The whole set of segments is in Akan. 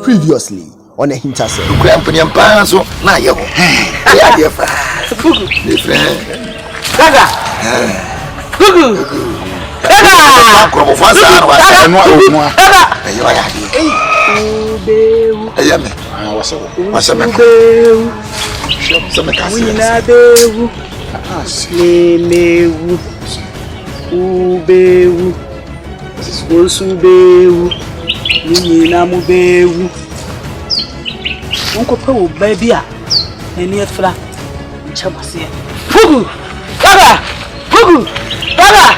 Previously on AHINTASEM. Nina mubewu unko pe baby a eni efra nchamase fugu baba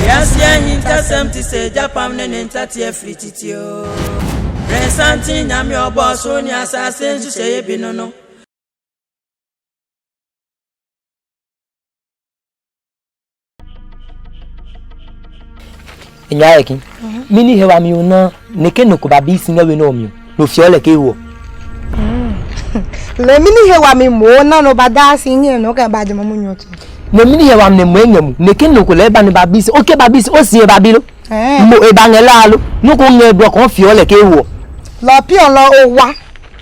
yes AHINTASEM ti se Japan ne ntati afrititio resanti nyame obo so ni asase nsuye bi no Nyaeki mini hewa mi una neke no ko babi singa we no mi no fiole ke wo le mini hewa mi mo na no bada singa no ka ba de mamu nyoto no mini hewa mi mo enyamu neke no ko le ba ni babi si oke babi si o si e babi lo mo e ba ngela lo no ko nge do ko fiole ke wo lo pi on lo o wa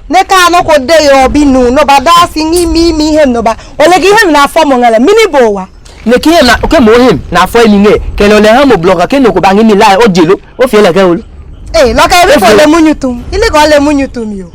neka no ko de yo bi nu no bada singa mi hem no ba o le ki hem na form ngala mini bo wa ne ki na oke mo him na fo mi nge ke lo le ha mo blogger ke no ko ba ngi mi lai o jelo o fi ele ke o lo ka ri fo le munyutum ile ko le munyutum yo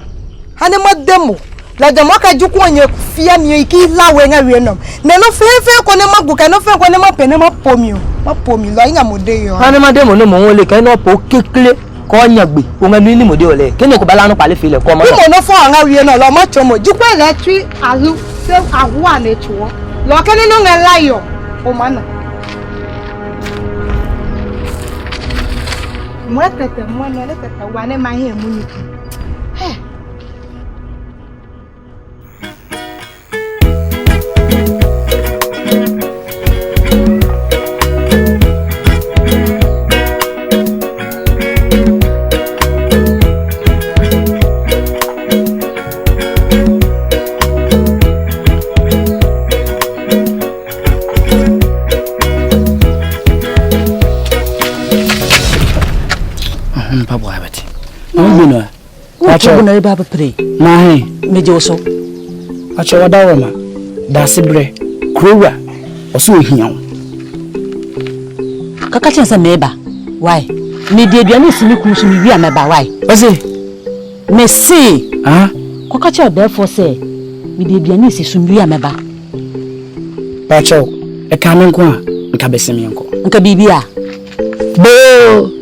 ha ne mo demo la de mo ka juku onye fia mi iki lawe nga we no ne no fe ko ne magu ka no fe ko ne mo pe ne mo pomi lo inga mo de yo ha ne ma demo no mo won le ke no po kekele ko nyagbe o nga ni mo de ole ke no ko ba la no pa le fi le ko mo no fo nga we no lo mo chomo juku la twi azu se ahu a na chuo lo ke ne no nga layo o mana mwatete mwana letete wane mahe muniki Papa abati no acho na baba pre na he meje oso acho wada wama da sibre krowa oso ohia kaka chense meba why me de aduane simi kunsu mi wi ameba why ose me see kaka che therefore say me de aduane sisu mi wi ameba pacho e ka me nko a nka besemi nko nka bibia bo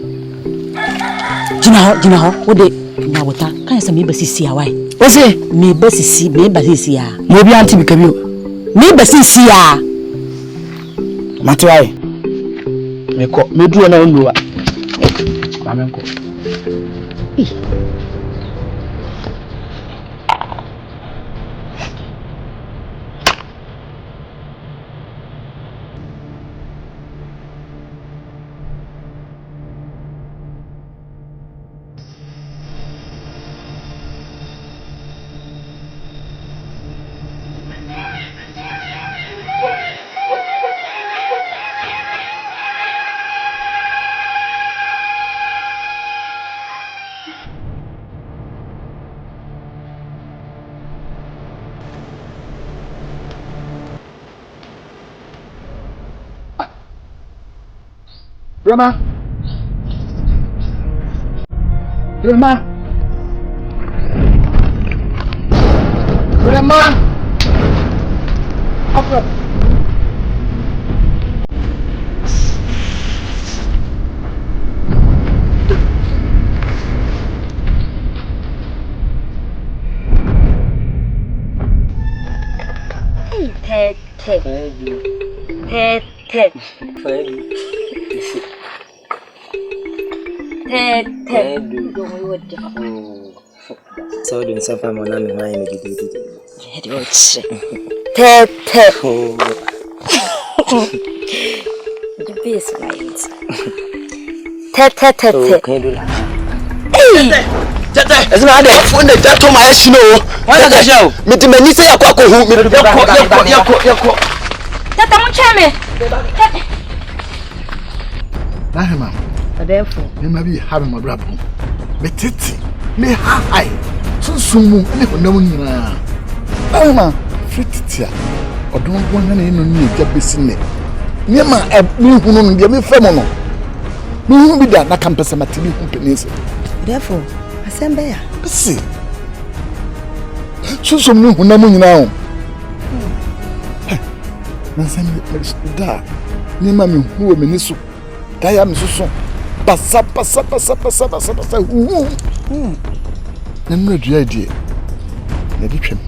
Jina ho ode na wota kan se me basisi awai ose me basisi ya mo bi anti bikabio me basisi ya matwai meko meduo na onduwa mamenko Rama. So doing suffer more than I am. The best right. As my other phone that to my show. What the show? Meeting me say a quack who me Tata Muchame. Nahema. Therefore, You may be having my brother. Me titi. Me high. Sumu ne honamu nyina. Nahema. Frititia. Odon bon na no ni gya besine. Niema me hunu no de me femo no. Me hu bi da na kampesa matini hu penese. therefore, assemble ya. Si. Sumu ne honamu nyina o. Nansambe da. Niema me hu me nisu. Daya me susu. Passa. Na no dua die. Na di twem.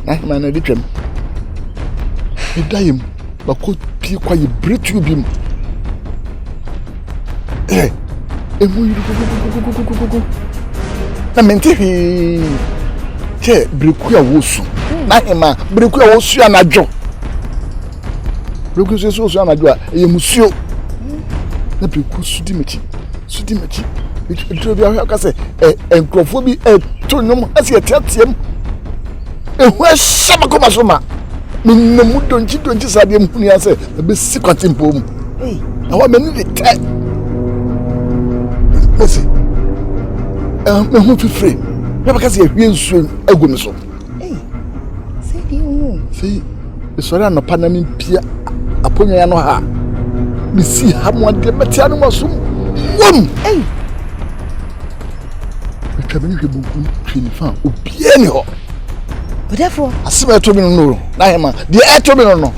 Na di twem. E dayem ba ko pi kwa ye bretu bim. Emu yuru go. Na mente hi. Che breku ya wosu. Na hema breku ya wosu ya najo. Breku so anajo a ye musuo. Na breku sudi mechi. It will be a say enkrofo to nyom asi etiatiem. Ehu asama ko masoma. Minemu donji sadie mu ni ase be sikwatimpo mu. Na wa meni de te. Mesi. Me hu fifre. Me ba ka say ehwie nsuo agu me so. Say di hu. Say esori anopa na me pia aponya ya no ha. Me si ha mo de betia no masum. Wom. Kabini hwebuku twini fa obieni ho. Therefore, Asima to me no. Na hema. De e to me no.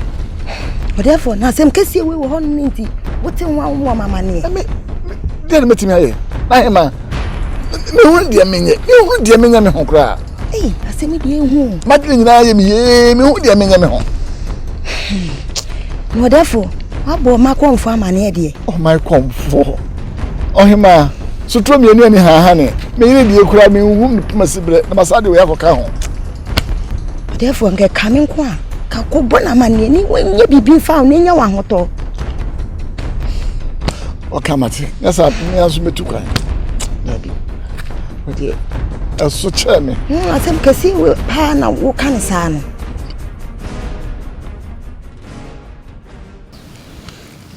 therefore, na sem kesi we wo ho nti. Wote nwa mama ne. Me de metimi aye. Na hema. Me hu de menye me ho kra. Asemi de hu. Madle nyina aye me hu de menye me ho. No therefore, abo ma konfo amane de. Oh my comfort. Oh hema. So tro me ani ha ne. Me yire de kura me hu me masibre na masade we akoka ho. Therefore, nge kame nko a ka ko bona mane ni wenye bibi fa o nenya wa hoto. O kamati. Yasa me aso metu kwan. Na bi. Odi. Aso cheme. Asem kesi we pa na wo kan sa no.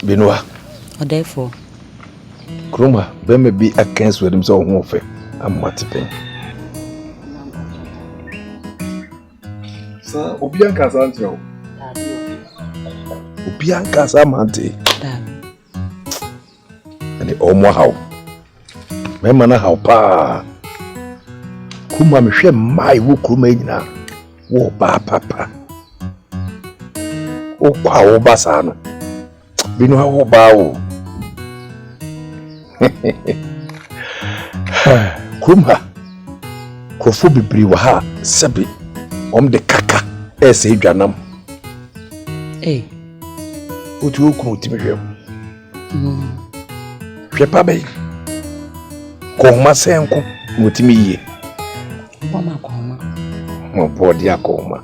Benua. Therefore, Kroma, be me be against with him so ho fe. Am watipen. Sa obi anka sa ntio. Obi anka sa mante. Ani omo hawo. Me mana hawo pa. Kuma me hwe mai wo kroma nyina. Wo ba papa. O kwa wo basa no. Benua wo ba wo. Kroma. Krofo bibiri wa ha sabi. De kaka ese dwanam otu okun otimi hwem hwepa be ko ma senko otimi yie boma ko ma mo bodi akoma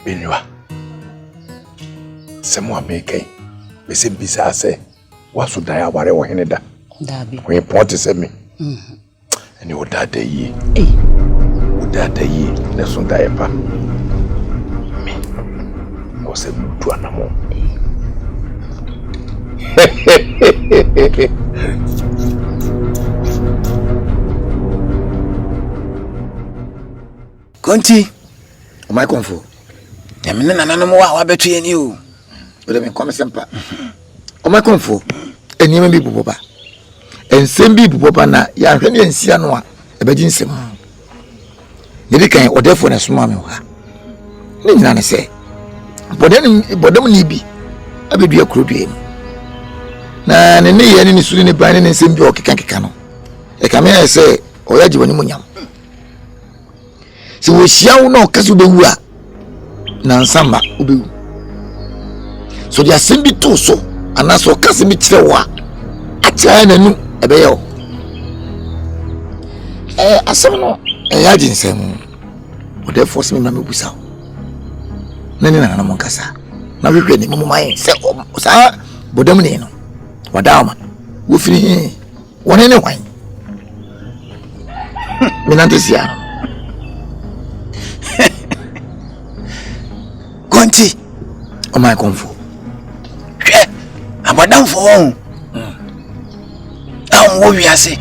Benua semo ameken be se bisa se waso dan aware wo hene da we point se me ani o da da yie Dada yi na sunda epa mi ko se mutu anamo Konti o my konfo ya me nananom wa betu ani o le me come sempa o my konfo enima bi buboba ensem bi buboba na ya hwe ne ensia no a ebeji nsem Yedi kan odefo na soma me ha. ni nyina ne se bodam ni bi abedua kurodua ni na ne ye ne suru ne ban ne nsem bi okeka no e ka me se oya jiwani munyam se wo hia wo na okaso bewu a na nsamba obewu so dia sembi to so anaso okaso bi kire wo a atia na nu ebe yo asem no ya jinsem o de force me na me busa nani na mo nkasa na hwehwe ni mo mai se sa bodam ni no wadama wo firi woni ne wan minantesia konti o mai konfo hwe abadam fo won wo wiase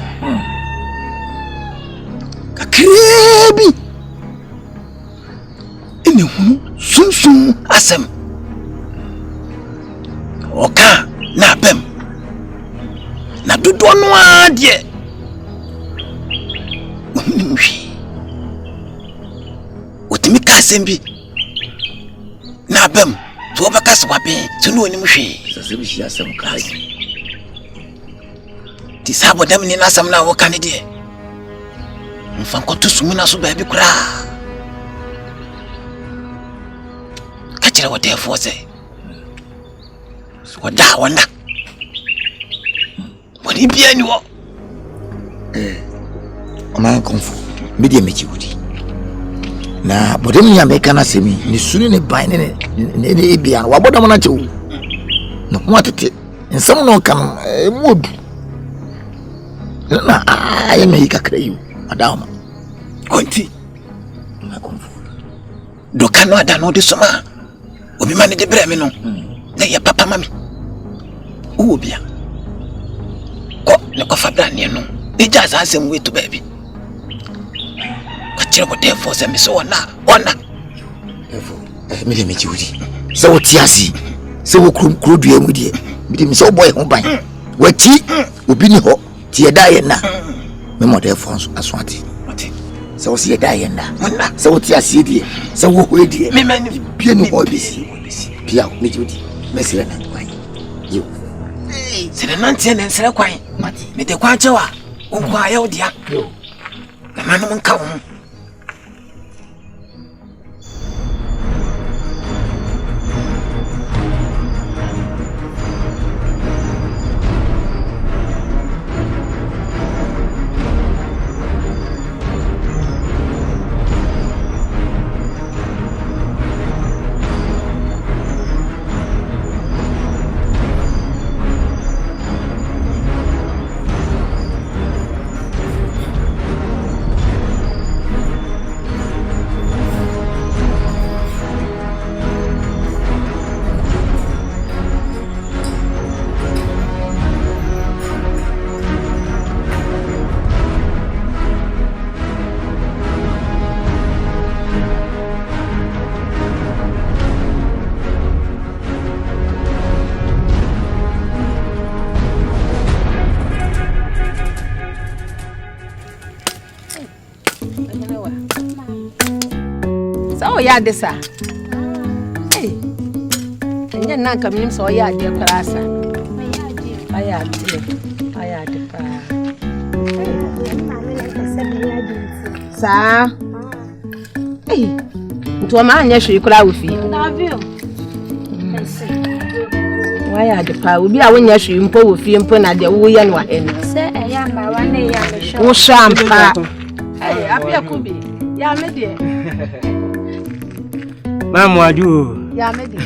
kakrebi ene hunu sunsun asem oka na bem na dodo no adie onimhwe otimi kasem bi na bem to obakase wabe to no onimhwe sasem shi asem kai ti sabo dem ni nasam na wo kan de mfan ko to sumu na so ba bi kura ka kire wo de force wada wanda wani biya ni wo ama konfo media mechi wudi na bodem nya meka na semi ni suru ne ban ne ebia wa bodam na chewu no mo atete nsam no kan modu na aye me kakra yu adama konti ma konfo do kanu ada no de soma obi ma ne de brɛ me no na ya papa mami o bia ko ne ko fabra ne no e ja sa asem we to baby ka tire ko de fo se me so ona efo me de me jiwudi se wo ti asi se wo krodua mu de me de me se wo boy ho ban wati obi ni ho ti ye da ye na me mo de fo aso ati se wo si ye da ye na se wo ti asi de se wo ho de me mani bia ni ho bisi bia me jiwudi me se na kwai yo sere nantie ne nsere kwan me de kwa chewa onkwa ya odia na manu nka wo ya desa enye nan kam nim so ya de krasa aya de pa sa nto ma anya hwe kura wo fi waya de pa obi a wonya hwe mpo wo fi mpo na de wo ye no ahene se eya ma wa na ya me hwe wo shampa apia kubi ya me de Mamu adu. Ya me de.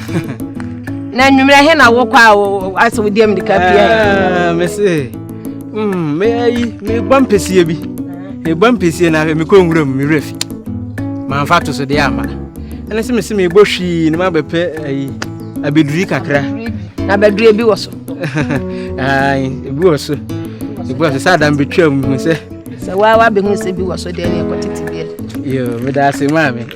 Na nwumre he na wo kwa aso dem de ka bia. Me se. Me bampesie bi. E bampesie na me ko nwura mu me refi. Ma fa to so de ama. Ene se me bohwi ne ma bepe ayi abeduri kakra. Na beduri bi wo so. Ai, bi wo so. Bi wo so sa dan betwam hu se. Se wa be hu se bi wo so de ne ko titi bia. Yo, me da se ma me.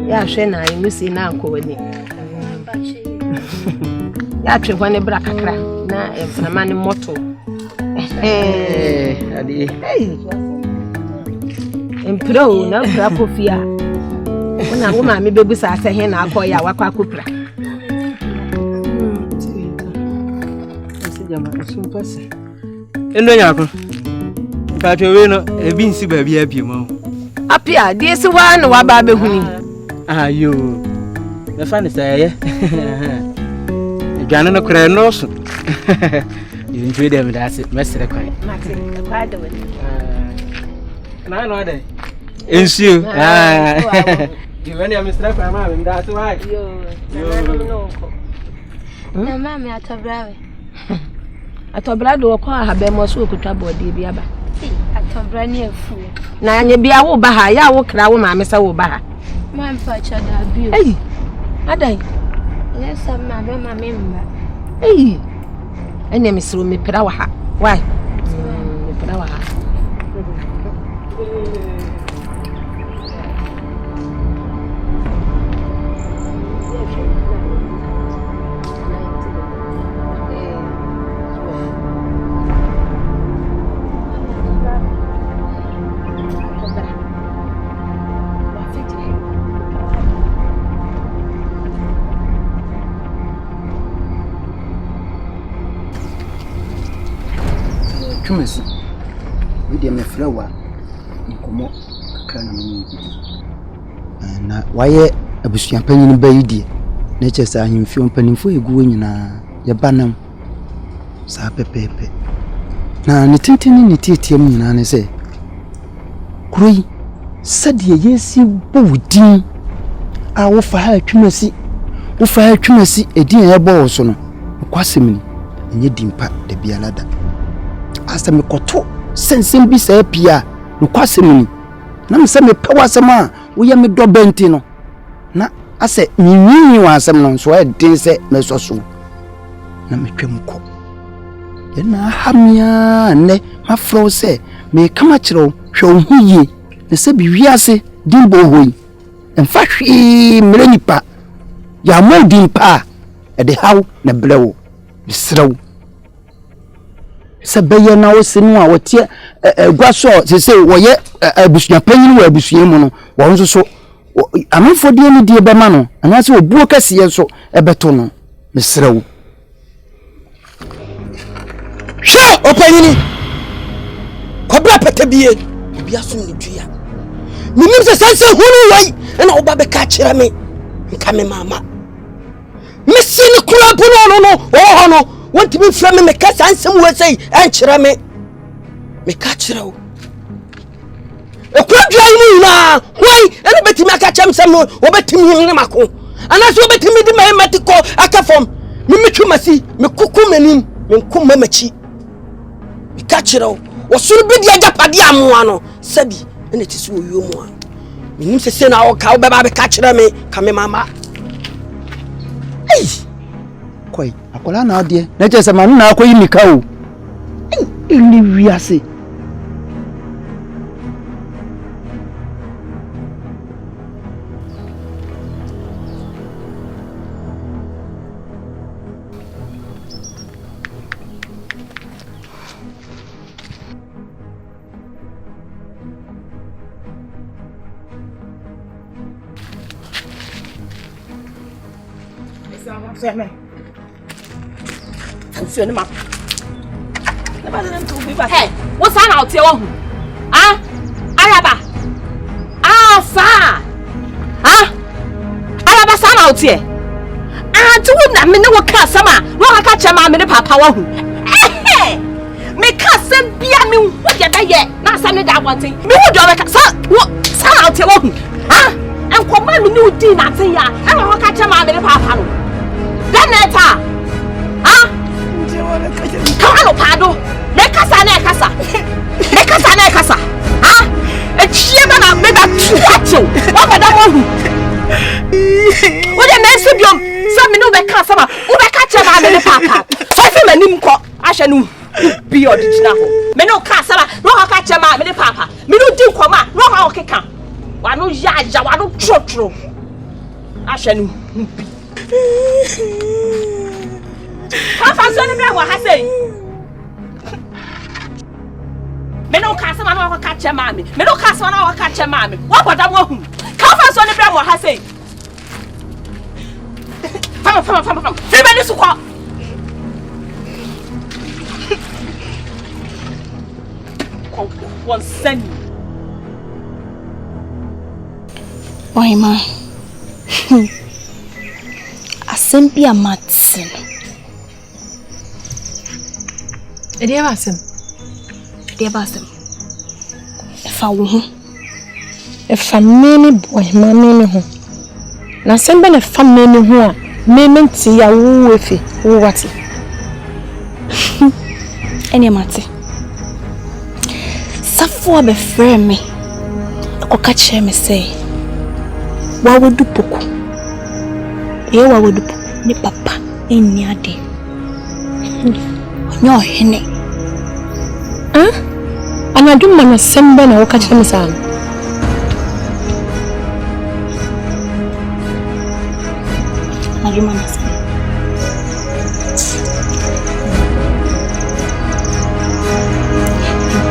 Ya hwe na imusi na anko wani ya twe hwane bra kakra na emfana ne moto ade empro na bra kofia ona wo ma me bebu sa ase he na akoya wakwa kopra jama asumpase endo nyako ka twe we no ebi nsi ba bia bi mo apia die se wa na wa ba behuni ayo me fa ne saye Jana no kra no so. You enjoy them that's it. Mestre kwai. Mate, kwa de we. Na no ade. Ensio. You when you mestre kwai ma me that's why. Yo. No. Na mama atobrawe. Atobra do ko ahabe mo so okutwa body bi aba. Atobra ni afu. Na anye bia wo ba ha ya wo kra wo ma me sa wo ba ha. Man fa chada bi. Ei. Adai. Yes, ma be ma memba. Ei. Ene misro me pera wa ha. Why? Me pera wa ha. Twumasi we dey mefrawa nkomo kakra na mini na waye abusuan panyin ba yidie na chesa ahemfio mpanimfo egu nyina ye banam sa pepepe na ne tintini ne tietiem nyina ne se kuroi sadie yesi bowudin a wo fa ha twumasi edin e bo so no kwasemni enye dimpa de bialada asa me koto sensem bi sa pia no kwasemni na me se me pewasem a wo ye me do benti no na ase nyinyi wasem no so e din se me soso na me twem ko ye na hamia ne ma flow se me kama kiro hwe ohuye ne se bi wiase dimbo hoyi emfa hwe mere nipa ya mo dimpa e de haw na blewo bisrew se beye na wo sinu a wotie gwaso se wo ye abusuan panyin wo abusuan mu no wo nso so amanfo die ni die be ma no anase obuo kase so ebeto no misrew hwe opanyini kobra patabie bia som ni dua minim se sanse hunu wai na oba be ka kire me nka me mama mesini kura buno no ho no want me from me ka sansem we say en kire me ka kire wo ekura dua yi na wai ene betimi aka chem sem no obetimi ne mako anaso obetimi di mai matiko aka fom me metwumasi me kuku manim me nkum mamachi me ka kire wo suru bi dia japade amoa no sabi ene tisi wo yomu a menim se na wo ka wo beba be ka kire me ka me mama ei koi akola na ade na chese ma na akoyi mika o ni wiase Feme. Ansuo ne ma. Na ba na nto bi ba. Hey, wo sa na otie wo hu. Ah? Araba. Ah, fa. Ah? Araba sa na otie. Ah, tu na me ne wo ka sama. Wo ka chema me ne papa wo hu. Eh. Me ka sem bia me hu de da ye. Na sa me da wantin. Me hu de wo ka sa na otie wo hu. Ah? Enkoma me ne udi na tin ya. E wo ka chema me ne papa no. Daneta. Ah? Kano pado. Nekasa. Ah? Echieba na mega tuacho. Wa bada mo hu. Wo de mense biom. Sa me no be ka sama. Wo be ka chema me ne papa. So fi manim ko. Ahwe no bi odijina ho. Me no ka sama. No ka chema me ne papa. Me no di nkoma. No ha okeka. Wa no ya wa no trotro. Ahwe no bi. Come for son bra wa ha say. Me no ka se ma no ka che ma me. Me no ka se ma no ka che ma me. Wa boda mo hu. Come for son bra wa ha say. Fama. Say be ni su kwa. One send. Oi ma. Asempia matsin. Ede basem. Efa wo ho. Efa meme boy ma meme ho. Na sembe na fa meme ho a meme nti ya wo efe wo wati. Ene mate. Safo be frɛ me. Akoka kyerɛ me sɛ wa wodu poku. Ye wa wodu poku ni papa enni ade. Onyo hene. Anadum na sembe na woka kyerɛ me sɛ anadum na sembe.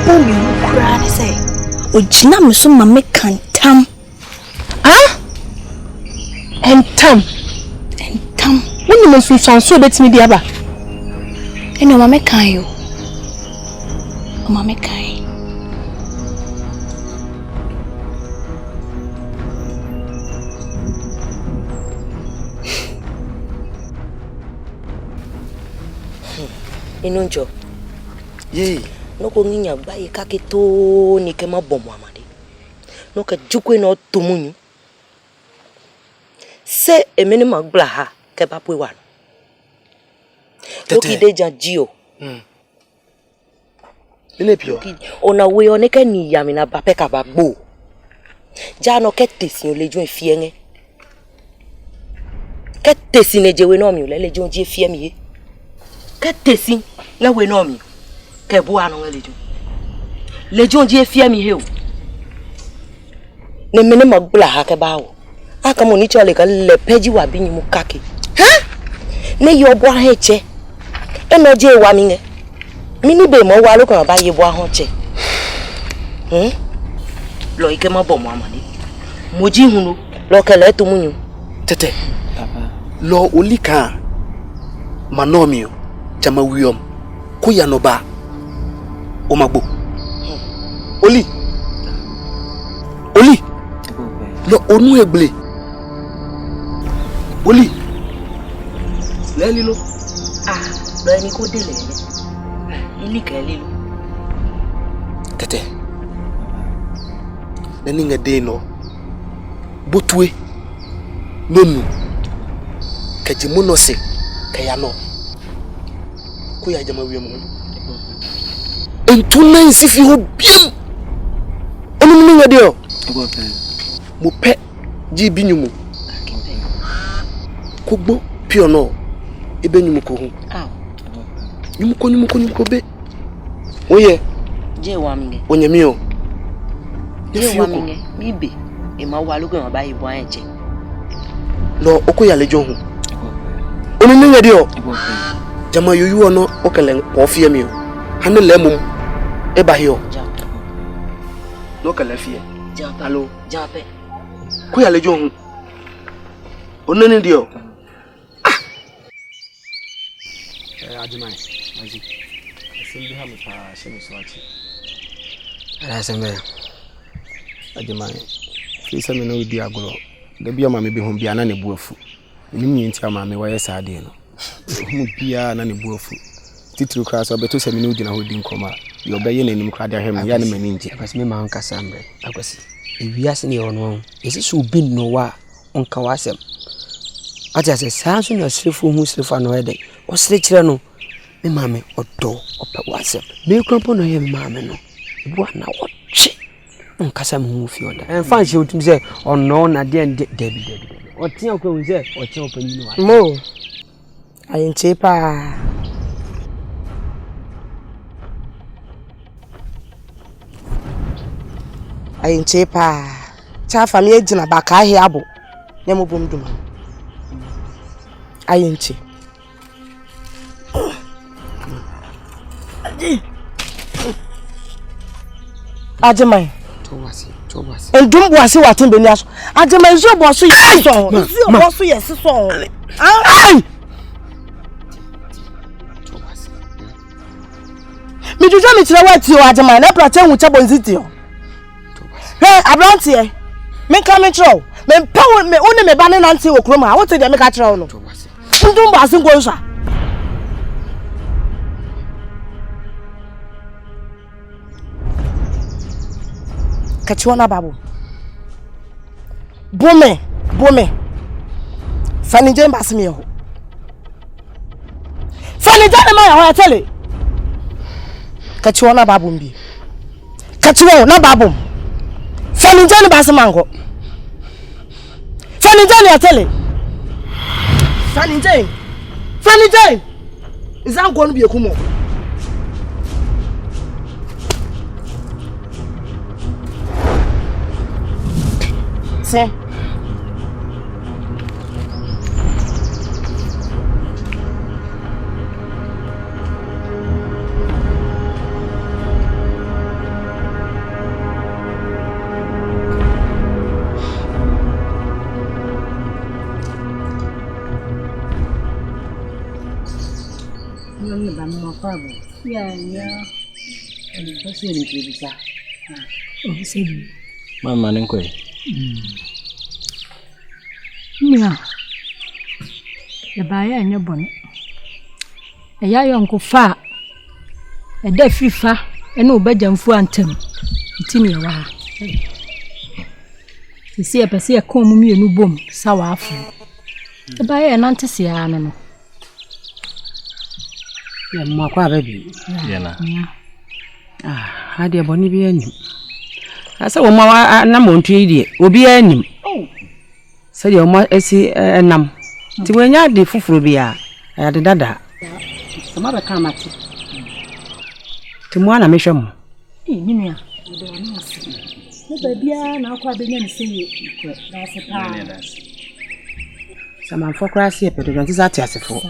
Bomi mukra ne say ojina me so ma me kantam entam woni me so sanso betimi di aba ene ma me kan yo ma me kan inonjo no ko nginya bayi kaketo ni kema bomo amade no ka jukwe no tomunyu se emeni magbla ha ke papwe wan loki deja jio ile pio ona we oneka ni yami na bape ka bagbo ja no ketesi o lejo efienge ketesi ne jewe no mi o lejo je efie mi ketesi le we no mi ke bu anu lejo je efie mi he o ne mene magbla ha ke bawo aka mo ni chale ka le peji wa bi ni mu kake ne yo bo ha eche eno je wa mi nge mi ni be mo wa lo kan ba ye bo ahun che lo ike mo bo mo amani mo ji hunu lo kele to munyu tete papa lo olika manomio chama wiom kuya no ba o magbo oli lo onu egle oli leli lo lo ni ko dele ili ka lelo tete nani nga de no botwe nonu kajimuno se kaya no kuya jama wiam entuna insifi ho biam onu nga de o mo pe ji binyumu kugbo pio no ebe nyumu ko hu nyumu ko be oye je wa mge onyami o je wa mge bibe e ma wa logo ba ibo anche lo okoya lejo hu onu nga de o jama yoyu ono okele ko fie mi o hanu lemum e ba hio no kala fie alo jape kuya lejo hu onani de o Ajimai, Aji. Asimbi ha mpa shemi swati. Ala sembe. Ajimai. Kisa me no udi agoro. Da bia ma me bi ho bia na ne buafu. Ni nyinti ama me waye saade no. Hu bia na ne buafu. Titru kra so beto se me no udi na ho di nkoma. Yo be ye nanim kra da hem ya ne mani nje. Akwasi me ma ho kasa mbre. Akwasi. Ewiase ne ono. Esi so obi no wa onka wasem. Aja se sanso na srefu hu srefa no ede. O sre kire no. Me mame odo opa wasem me krampo no ye me mame no bo na woche nkasa me hu fi oda en fan she otum se ono na de debi otia ko hu se otia opanyi no wa mo ayinche pa cha family ejina baka ahia abo nyamo bomduma ayinche Ajemai. Ndum boase watin beni aso. Ajemai zo boso yes so. Zo boso yes so. Ai! Mi juju mi tire wati o Ajemai na prate hu chabo nziti o. Hey, abrantie. Me come throw. Me power me one me bane nanti wo kroma. What dey me ka throw no. Ndum boase ngo nsa. Kachiwana babu. Bome. Fanije mbasimi ho. Fanije na ma ya ho tele. Kachiwana babu mbi. Kachiwa na babu. Fanije ni basimango. Fanije ni atele. Fanije. Izango no bi ekumo. Se. Mama ninkwe. Mia. Ya baya enye bone. Eya yonko fa. Eda fifa ena obajamfu antem. Ntini ya wa. Sisi ya pese ya komu mienu bom sawa afu. Ya baya nante se ya no. Ya mwakwa baby. Yana. Hadi ya boni bi anim. Asa wo ma na montu yi obi anim. Sadi o ma esi enam. Ti wenya de fufuru bia ya de dada. Sama be ka mate. Ti mo na mehwe mo. Minua. Ne babia na akwa benya ne seye. Na se pa. Sama fokra se pedo nti za ti asefo.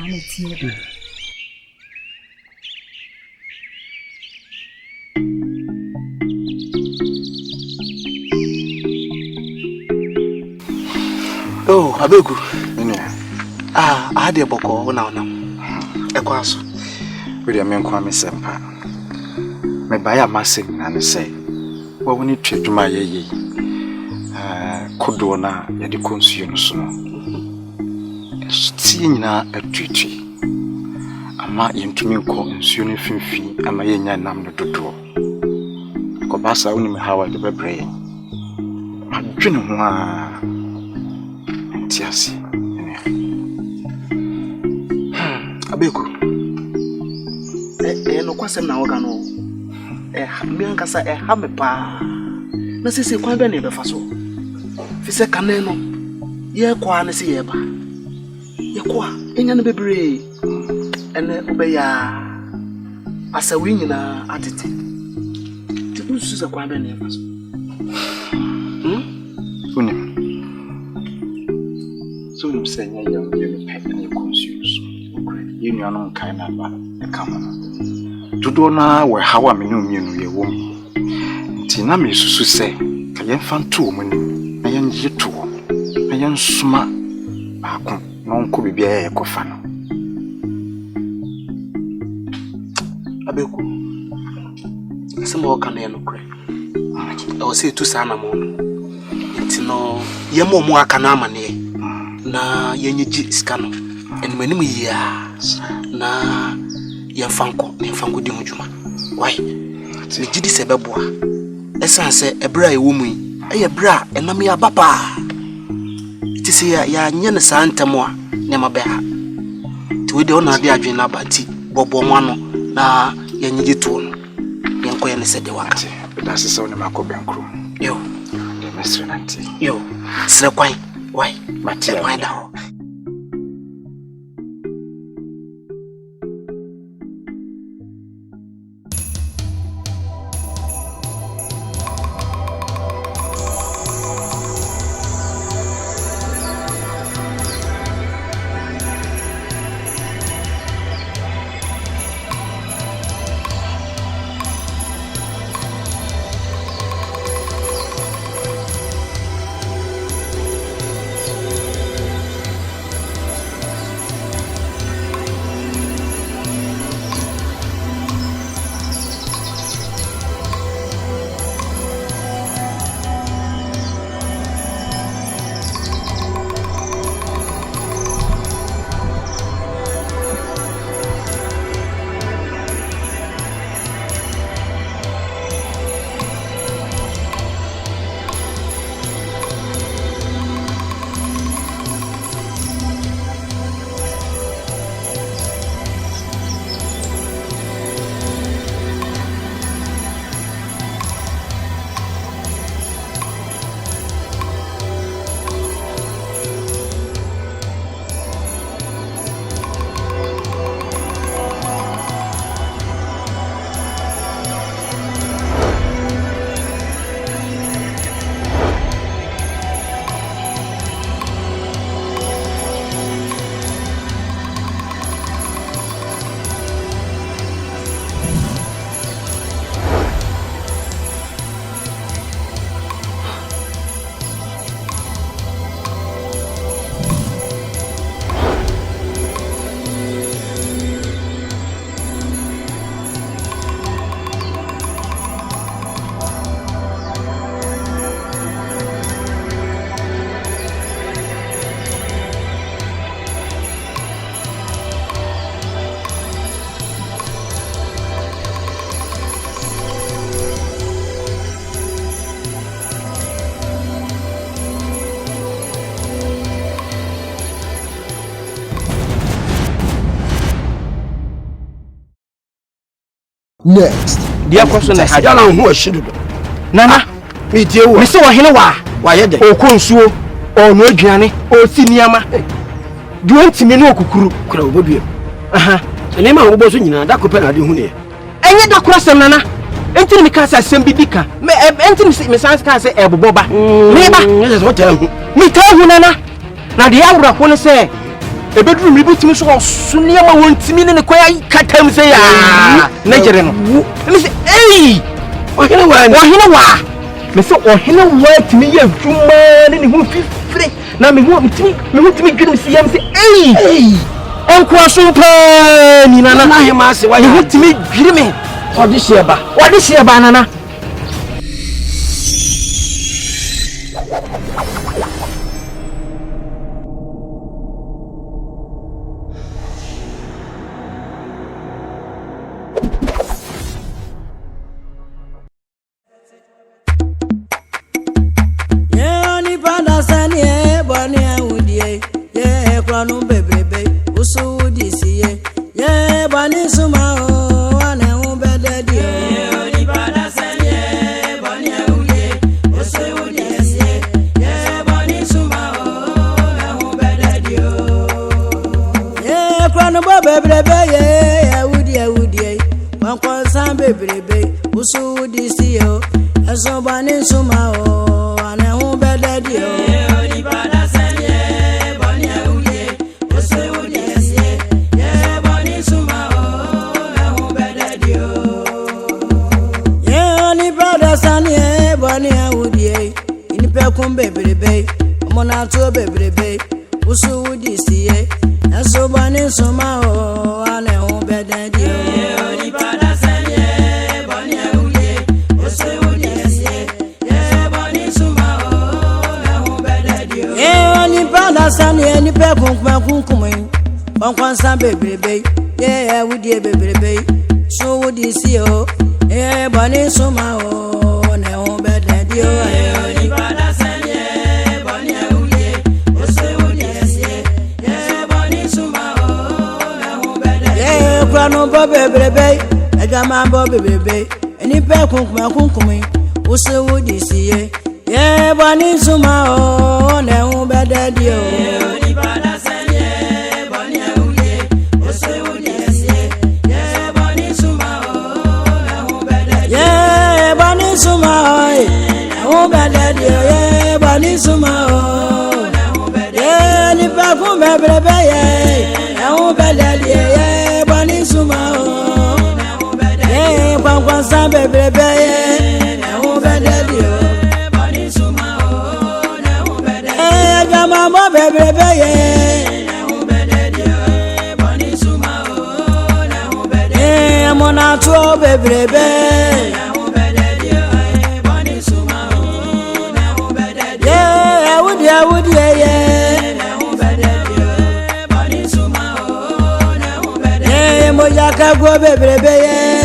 Oh, abegu. Ade boko na ekwaso. We dey men kwa me sempa. Me baya massive na ne say. Wo woni tweduma ye. Kodo na ye de konsuo no so no. Ti nyina atwitwi. Ama yentumi nko nsuo no finfi ama ye nya nam no dodo. Ko basa woni me hawa de bebre. Adwene ho a tiasi. Abegu. No kwasem na woga no. Mi ankasa ha me pa. Na sese kwan be na be fa so. Fi se kane no. Ye kwa na se ye ba. Ye kwa enya no bebre. Ene obeya. Asawi nyina atete. Ti kusu se kwan be na fa so. Unim. So you say you pet and you confuse. You know no kind of come. Dodo na we how am no mienu ye wom. Nti na me susu se ka ye fa nto mo ni. Na ye nje to. Na ye nsuma baako na onko bibia ye kofa no. Abegu. Asemo ka na ye no kre. O se tu sana mo. Nti no ye mo aka na amane. Na yenye skano enmani mu ya na yemfanko di hujuma why me gidi se beboa esanse ebra ewo mu eye bra enam ya baba ti se ya nya ne santem a ne mabeha ti we de ona de adwen na banti bobo mo ano na yenye gitu no yenko ye ne se de wati da se so ne makobenkro yo de mesrenanti yo sre kwan why Matia why now Next. Dia koso na Yala ho Asiedu. Nana, me tie wo. Me se wo hene wa ye de. Okonsuo, ono aduane, o siniama. Duo ntimi ne okukuru. Kura obodue. Aha. Ene ma wo bo so nyina da kope na de hu ne. Enye da kura sem nana. Enti me ka sa sem bi dika. Me enti me sans ka se eboboba. Me ba. Ne se so ta hu. Me ta hu nana. Na de awura ko ne se ebeduru mi bitimi so suniama wontimi ne koya katam se ya. Na jere no. Me se ohene wa. Me se ohene wa timi ye dwuma ne hu fifire. Na me hu timi dwum se yam se enko asompa ni nana na he ma se wa hu timi dwiri me. Odi sheba nana. Go bebrebe